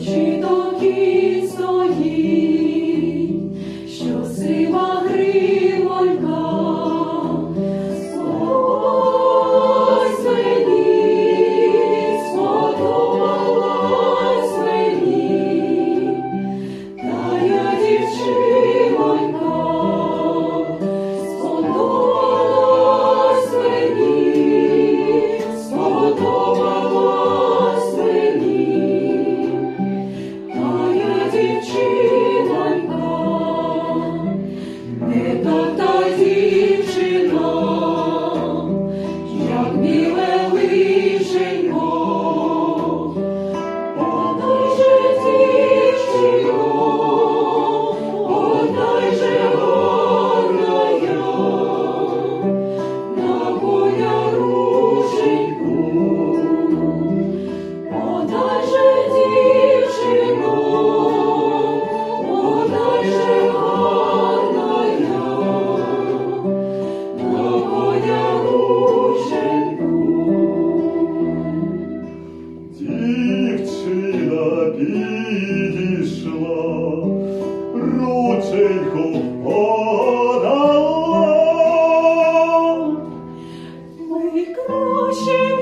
Чи то кінь стоїть, що сива гривонька, сподобалась мені, сподобалась мені, тая дівчинонька, сподобалась мені, сподобалась мені, тая дівчинонька, не та дівчина, як біле личенько, подай же дівчино, подай же гарна я, на коня рушеньку, подай же дівчино, подай же гарна я, на коня рушеньку. Дівчина підійшла, рученьку подала. Ми краще б